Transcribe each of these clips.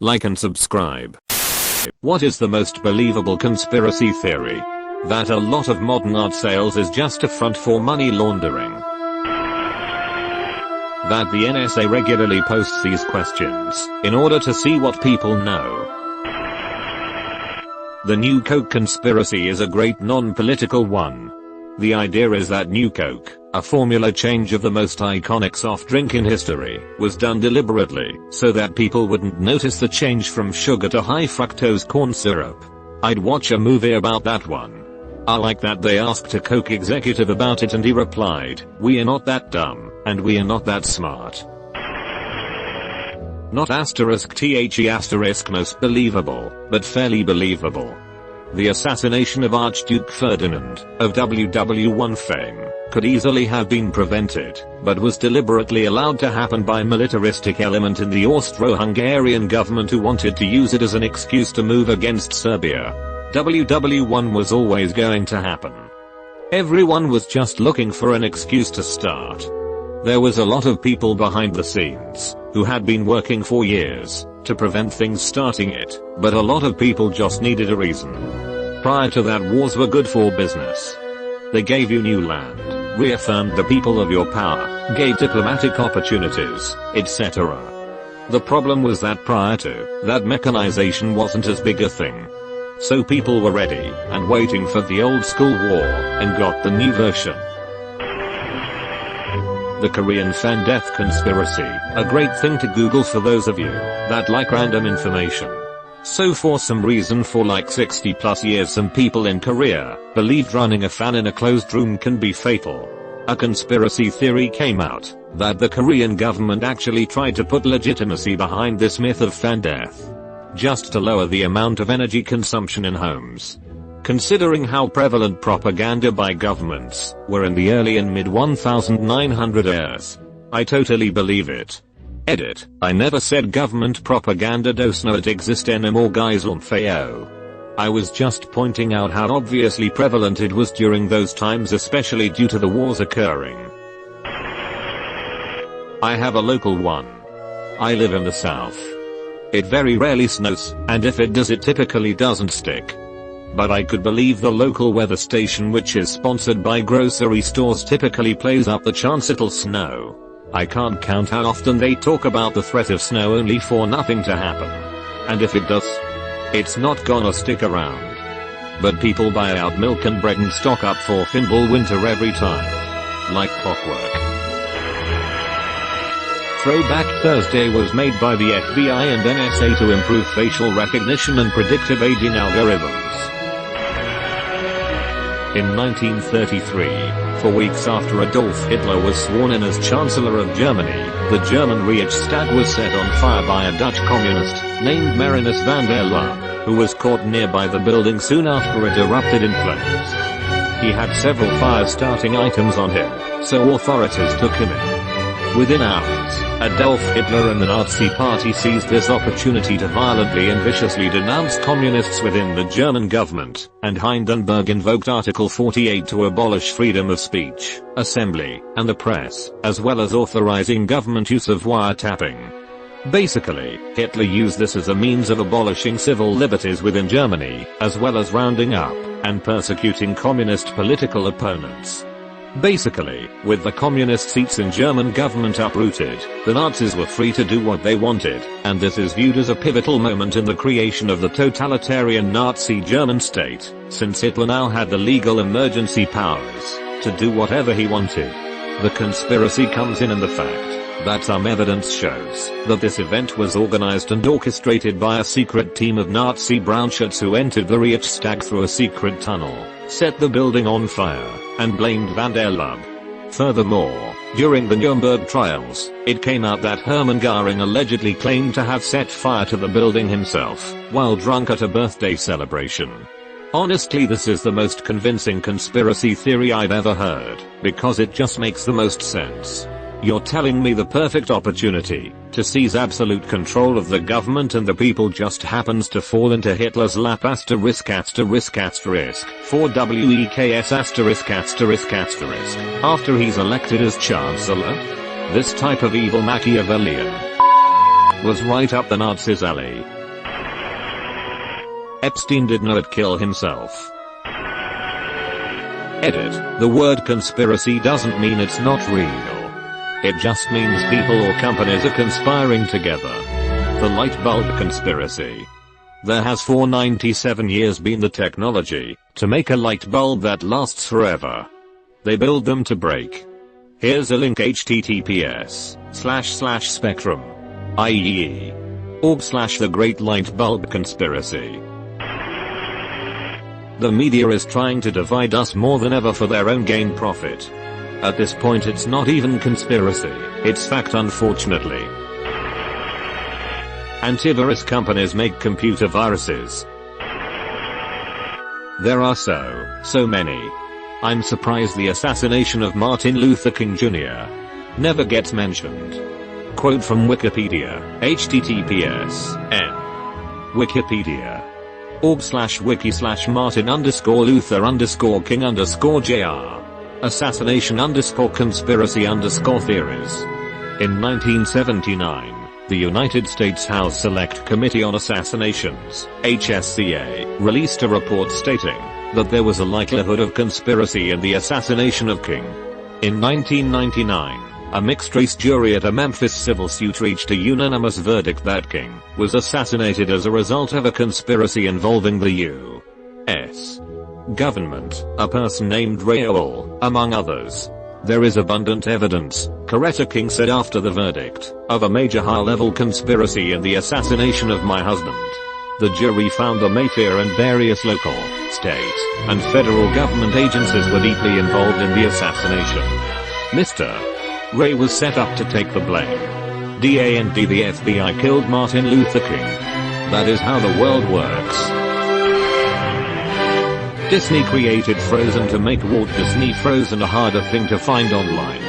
like and subscribe. What is the most believable conspiracy theory? That a lot of modern art sales is just a front for money laundering. That the NSA regularly posts these questions in order to see what people know. The New Coke conspiracy is a great non-political one. The idea is that New Coke, a formula change of the most iconic soft drink in history, was done deliberately so that people wouldn't notice the change from sugar to high fructose corn syrup. I'd watch a movie about that one. I like that they asked a Coke executive about it and he replied, "We are not that dumb, and we are not that smart." Not *THE* most believable, but fairly believable. The assassination of Archduke Ferdinand, of WW1 fame, could easily have been prevented, but was deliberately allowed to happen by a militaristic element in the Austro-Hungarian government who wanted to use it as an excuse to move against Serbia. WW1 was always going to happen. Everyone was just looking for an excuse to start. There was a lot of people behind the scenes, who had been working for years, to prevent things starting it, but a lot of people just needed a reason. Prior to that, wars were good for business. They gave you new land, reaffirmed the people of your power, gave diplomatic opportunities, etc. The problem was that prior to that, mechanization wasn't as big a thing. So people were ready and waiting for the old school war, and got the new version. The Korean fan death conspiracy, a great thing to Google for those of you that like random information. So for some reason for like 60 plus years some people in Korea believed running a fan in a closed room can be fatal. A conspiracy theory came out that the Korean government actually tried to put legitimacy behind this myth of fan death, just to lower the amount of energy consumption in homes. Considering how prevalent propaganda by governments were in the early and mid 1900s, I totally believe it. Edit, I never said government propaganda does not exist anymore guys on FAO. I was just pointing out how obviously prevalent it was during those times, especially due to the wars occurring. I have a local one. I live in the south. It very rarely snows, and if it does it typically doesn't stick. But I could believe the local weather station, which is sponsored by grocery stores, typically plays up the chance it'll snow. I can't count how often they talk about the threat of snow only for nothing to happen. And if it does, it's not gonna stick around. But people buy out milk and bread and stock up for Finball winter every time. Like clockwork. Throwback Thursday was made by the FBI and NSA to improve facial recognition and predictive aging algorithms. In 1933, 4 weeks after Adolf Hitler was sworn in as Chancellor of Germany, the German Reichstag was set on fire by a Dutch communist named Marinus van der Lubbe, who was caught nearby the building soon after it erupted in flames. He had several fire-starting items on him, so authorities took him in. Within hours, Adolf Hitler and the Nazi Party seized this opportunity to violently and viciously denounce communists within the German government, and Hindenburg invoked Article 48 to abolish freedom of speech, assembly, and the press, as well as authorizing government use of wiretapping. Basically, Hitler used this as a means of abolishing civil liberties within Germany, as well as rounding up and persecuting communist political opponents. Basically, with the communist seats in German government uprooted, the Nazis were free to do what they wanted, and this is viewed as a pivotal moment in the creation of the totalitarian Nazi German state, since Hitler now had the legal emergency powers to do whatever he wanted. The conspiracy comes in the fact that some evidence shows that this event was organized and orchestrated by a secret team of Nazi brownshirts who entered the Reichstag through a secret tunnel, set the building on fire, and blamed van der Lubbe. Furthermore, during the Nuremberg trials, it came out that Hermann Göring allegedly claimed to have set fire to the building himself, while drunk at a birthday celebration. Honestly, this is the most convincing conspiracy theory I've ever heard, because it just makes the most sense. You're telling me the perfect opportunity to seize absolute control of the government and the people just happens to fall into Hitler's lap *******, 4WEKS***** after he's elected as Chancellor? This type of evil Machiavellian was right up the Nazis' alley. Epstein did not kill himself. Edit. The word conspiracy doesn't mean it's not real. It just means people or companies are conspiring together. The light bulb conspiracy. There has for 97 years been the technology to make a light bulb that lasts forever. They build them to break. Here's a link: https://spectrum.ie/org/the Great Light Bulb Conspiracy. The media is trying to divide us more than ever for their own gain profit. At this point it's not even conspiracy, it's fact, unfortunately. Antivirus companies make computer viruses. There are so many. I'm surprised the assassination of Martin Luther King Jr. never gets mentioned. Quote from Wikipedia, https://wiki/Martin_Luther_King_Jr. Assassination_conspiracy_theories. In 1979, the United States House Select Committee on Assassinations, HSCA, released a report stating that there was a likelihood of conspiracy in the assassination of King. In 1999, a mixed-race jury at a Memphis civil suit reached a unanimous verdict that King was assassinated as a result of a conspiracy involving the U.S. government, a person named Raoul, among others. There is abundant evidence, Coretta King said after the verdict, of a major high-level conspiracy in the assassination of my husband. The jury found the mafia and various local, state, and federal government agencies were deeply involved in the assassination. Mr. Ray was set up to take the blame. The FBI killed Martin Luther King. That is how the world works. Disney created Frozen to make Walt Disney Frozen a harder thing to find online.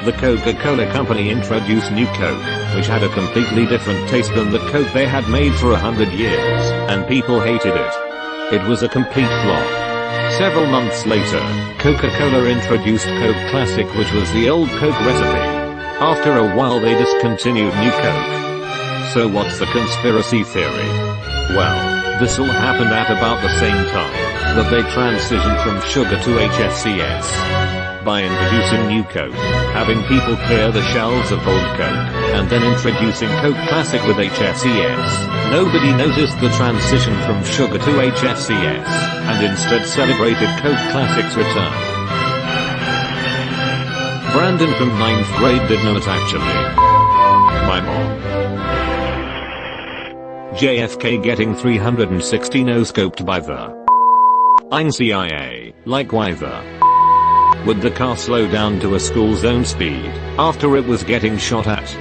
The Coca-Cola Company introduced New Coke, which had a completely different taste than the Coke they had made for 100 years, and people hated it. It was a complete flop. Several months later, Coca-Cola introduced Coke Classic, which was the old Coke recipe. After a while they discontinued New Coke. So what's the conspiracy theory? Well, this all happened at about the same time that they transitioned from sugar to HFCS. By introducing New Coke, having people clear the shelves of old Coke, and then introducing Coke Classic with HFCS, nobody noticed the transition from sugar to HFCS, and instead celebrated Coke Classic's return. Brandon from 9th grade did know it actually. My mom. JFK getting 360 no-scoped by the CIA, like why the would the car slow down to a school zone speed after it was getting shot at?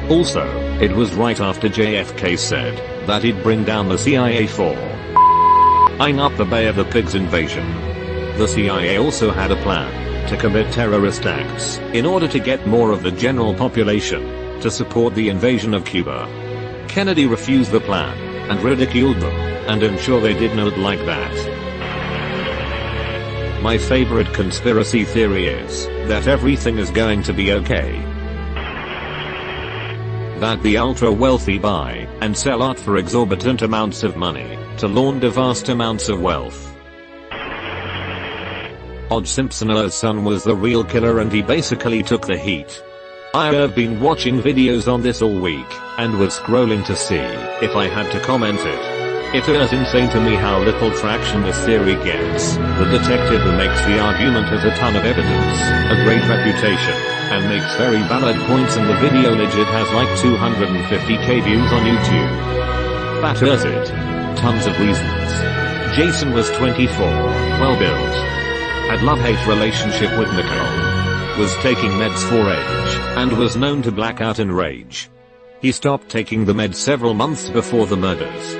Also, it was right after JFK said that he'd bring down the CIA for eyeing up the Bay of the Pigs invasion. The CIA also had a plan to commit terrorist acts in order to get more of the general population to support the invasion of Cuba. Kennedy refused the plan and ridiculed them and ensured they did not like that. My favorite conspiracy theory is that everything is going to be okay. That the ultra-wealthy buy and sell art for exorbitant amounts of money to launder vast amounts of wealth. O.J. Simpson's son was the real killer and he basically took the heat. I have been watching videos on this all week and was scrolling to see if I had to comment it. It is insane to me how little traction this theory gets. The detective who makes the argument has a ton of evidence, a great reputation, and makes very valid points in the video. Legit has like 250k views on YouTube. That is it. Tons of reasons. Jason was 24, well built, had love-hate relationship with Nicole, was taking meds for age, and was known to black out in rage. He stopped taking the meds several months before the murders.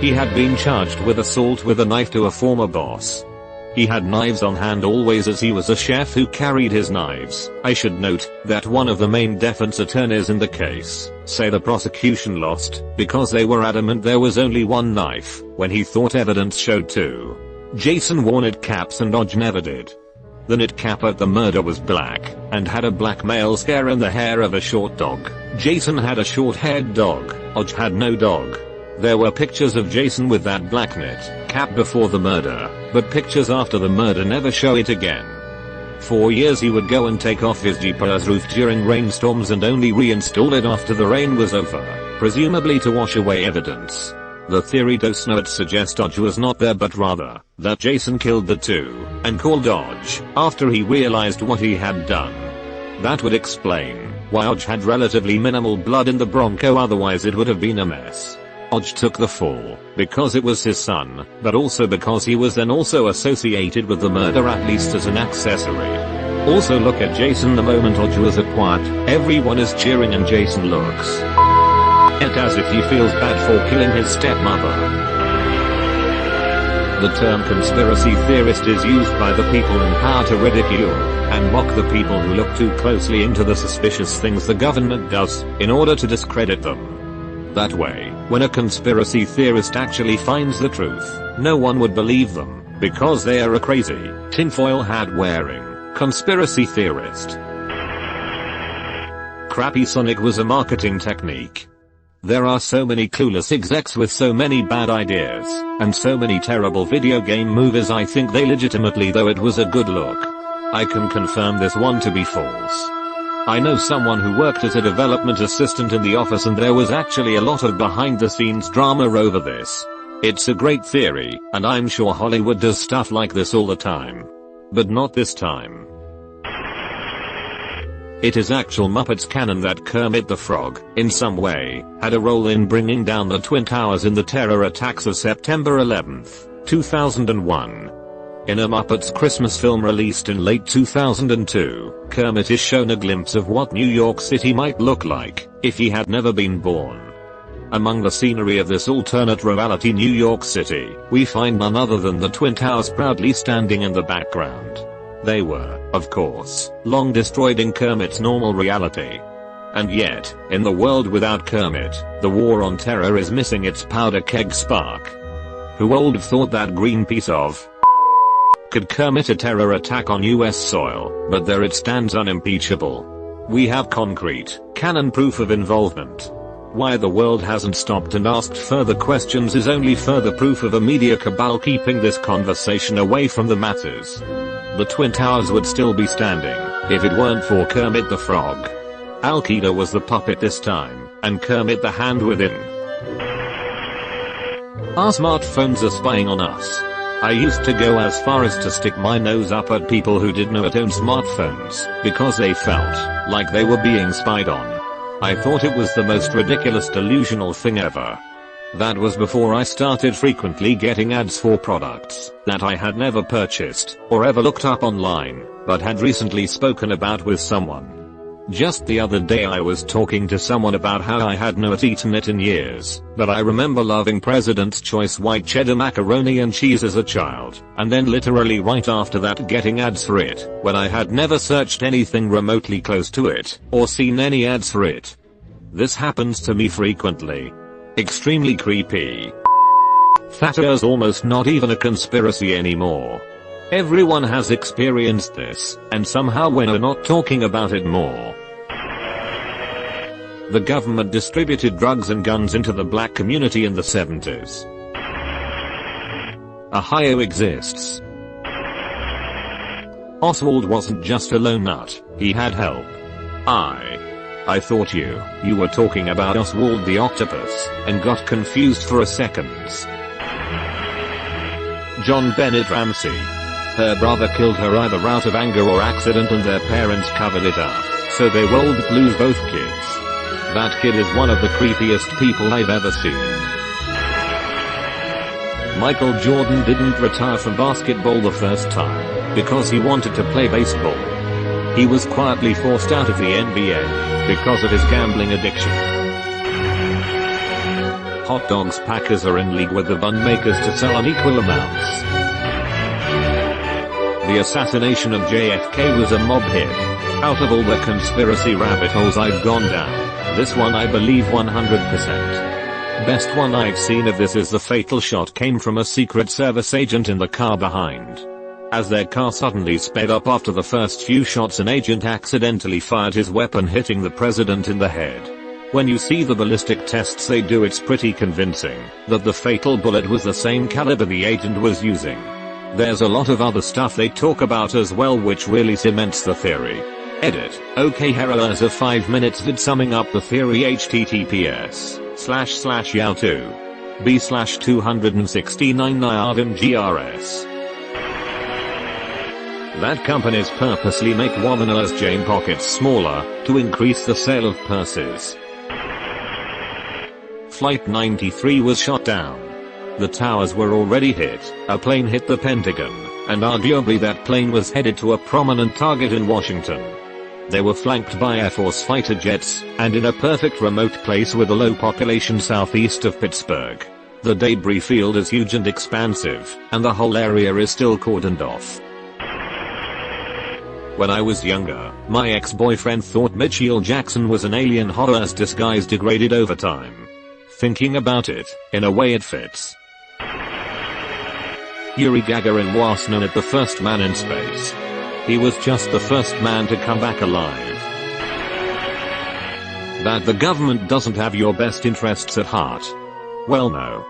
He had been charged with assault with a knife to a former boss. He had knives on hand always as he was a chef who carried his knives. I should note that one of the main defense attorneys in the case say the prosecution lost because they were adamant there was only one knife when he thought evidence showed two. Jason wore knit caps and O.J. never did. The knit cap at the murder was black and had a black male scare and the hair of a short dog. Jason had a short-haired dog. O.J. had no dog. There were pictures of Jason with that black knit cap before the murder, but pictures after the murder never show it again. For years he would go and take off his Jeep's roof during rainstorms and only reinstall it after the rain was over, presumably to wash away evidence. The theory does not suggest Dodge was not there, but rather that Jason killed the two and called Dodge after he realized what he had done. That would explain why Dodge had relatively minimal blood in the Bronco, otherwise it would have been a mess. Dodge took the fall because it was his son, but also because he was then also associated with the murder, at least as an accessory. Also look at Jason. The moment Dodge was acquired, everyone is cheering and Jason looks as if he feels bad for killing his stepmother. The term conspiracy theorist is used by the people in power to ridicule and mock the people who look too closely into the suspicious things the government does in order to discredit them. That way, when a conspiracy theorist actually finds the truth, no one would believe them, because they are a crazy, tinfoil hat wearing, conspiracy theorist. Crappy Sonic was a marketing technique. There are so many clueless execs with so many bad ideas, and so many terrible video game movies. I think they legitimately though it was a good look. I can confirm this one to be false. I know someone who worked as a development assistant in the office and there was actually a lot of behind the scenes drama over this. It's a great theory, and I'm sure Hollywood does stuff like this all the time. But not this time. It is actual Muppets canon that Kermit the Frog, in some way, had a role in bringing down the Twin Towers in the terror attacks of September 11, 2001. In a Muppets Christmas film released in late 2002, Kermit is shown a glimpse of what New York City might look like if he had never been born. Among the scenery of this alternate reality New York City, we find none other than the Twin Towers proudly standing in the background. They were, of course, long destroyed in Kermit's normal reality. And yet, in the world without Kermit, the war on terror is missing its powder keg spark. Who would have thought that green piece of could commit a terror attack on US soil, but there it stands unimpeachable. We have concrete, canon proof of involvement. Why the world hasn't stopped and asked further questions is only further proof of a media cabal keeping this conversation away from the masses. The Twin Towers would still be standing if it weren't for Kermit the Frog. Al-Qaeda was the puppet this time, and Kermit the hand within. Our smartphones are spying on us. I used to go as far as to stick my nose up at people who did not own smartphones, because they felt like they were being spied on. I thought it was the most ridiculous delusional thing ever. That was before I started frequently getting ads for products that I had never purchased or ever looked up online, but had recently spoken about with someone. Just the other day I was talking to someone about how I had not eaten it in years, but I remember loving President's Choice white cheddar macaroni and cheese as a child, and then literally right after that getting ads for it, when I had never searched anything remotely close to it, or seen any ads for it. This happens to me frequently. Extremely creepy. Flat Earth's almost not even a conspiracy anymore. Everyone has experienced this, and somehow we're not talking about it more. The government distributed drugs and guns into the black community in the 70s. Ohio exists. Oswald wasn't just a lone nut, he had help. I thought you were talking about Oswald the Octopus, and got confused for a second. John Bennett Ramsey. Her brother killed her either out of anger or accident and their parents covered it up, so they rolled blues both kids. That kid is one of the creepiest people I've ever seen. Michael Jordan didn't retire from basketball the first time, because he wanted to play baseball. He was quietly forced out of the NBA, because of his gambling addiction. Hot dogs packers are in league with the bun makers to sell unequal amounts. The assassination of JFK was a mob hit. Out of all the conspiracy rabbit holes I've gone down, this one I believe 100%. Best one I've seen of this is the fatal shot came from a Secret Service agent in the car behind. As their car suddenly sped up after the first few shots, an agent accidentally fired his weapon, hitting the president in the head. When you see the ballistic tests they do, it's pretty convincing that the fatal bullet was the same caliber the agent was using. There's a lot of other stuff they talk about as well which really cements the theory. Edit. OK Hero as of 5 minutes vid summing up the theory https://yao2 b/269 nyarvim grs. That companies purposely make woman's Jane pockets smaller to increase the sale of purses. Flight 93 was shot down. The towers were already hit, a plane hit the Pentagon, and arguably that plane was headed to a prominent target in Washington. They were flanked by Air Force fighter jets, and in a perfect remote place with a low population southeast of Pittsburgh. The debris field is huge and expansive, and the whole area is still cordoned off. When I was younger, my ex-boyfriend thought Mitchell Jackson was an alien horror's disguise degraded over time. Thinking about it, in a way it fits. Yuri Gagarin was known as the first man in space. He was just the first man to come back alive. That the government doesn't have your best interests at heart? Well, no.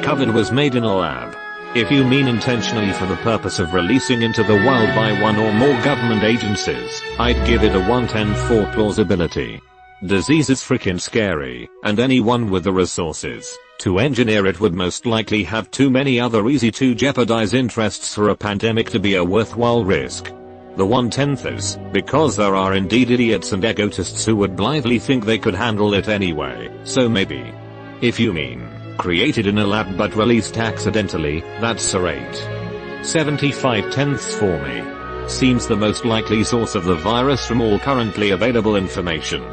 COVID was made in a lab. If you mean intentionally for the purpose of releasing into the world by one or more government agencies, I'd give it a 110 for plausibility. Disease is freaking scary, and anyone with the resources to engineer it would most likely have too many other easy to jeopardize interests for a pandemic to be a worthwhile risk. The 1/10 is because there are indeed idiots and egotists who would blithely think they could handle it anyway, so maybe. If you mean created in a lab but released accidentally, that's a 8.75 for me. Seems the most likely source of the virus from all currently available information.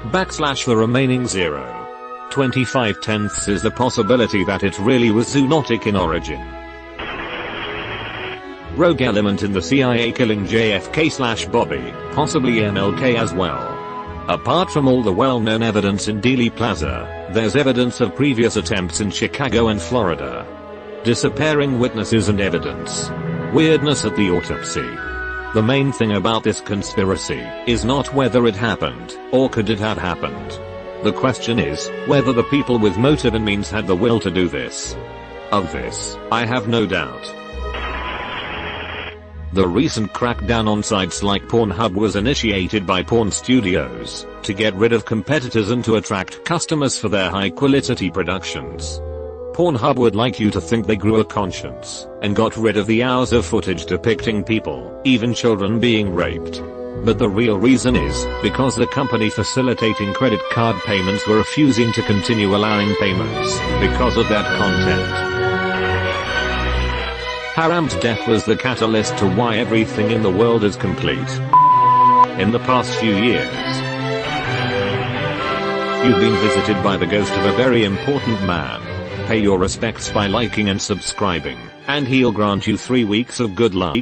/ the remaining 0.25 is the possibility that it really was zoonotic in origin. Rogue element in the CIA killing JFK/Bobby, possibly MLK as well. Apart from all the well-known evidence in Dealey Plaza, there's evidence of previous attempts in Chicago and Florida. Disappearing witnesses and evidence. Weirdness at the autopsy. The main thing about this conspiracy is not whether it happened, or could it have happened. The question is, whether the people with motive and means had the will to do this. Of this, I have no doubt. The recent crackdown on sites like Pornhub was initiated by porn studios to get rid of competitors and to attract customers for their high-quality productions. Pornhub would like you to think they grew a conscience and got rid of the hours of footage depicting people, even children, being raped. But the real reason is because the company facilitating credit card payments were refusing to continue allowing payments because of that content. Haram's death was the catalyst to why everything in the world is complete. In the past few years, you've been visited by the ghost of a very important man. Pay your respects by liking and subscribing, and he'll grant you 3 weeks of good luck.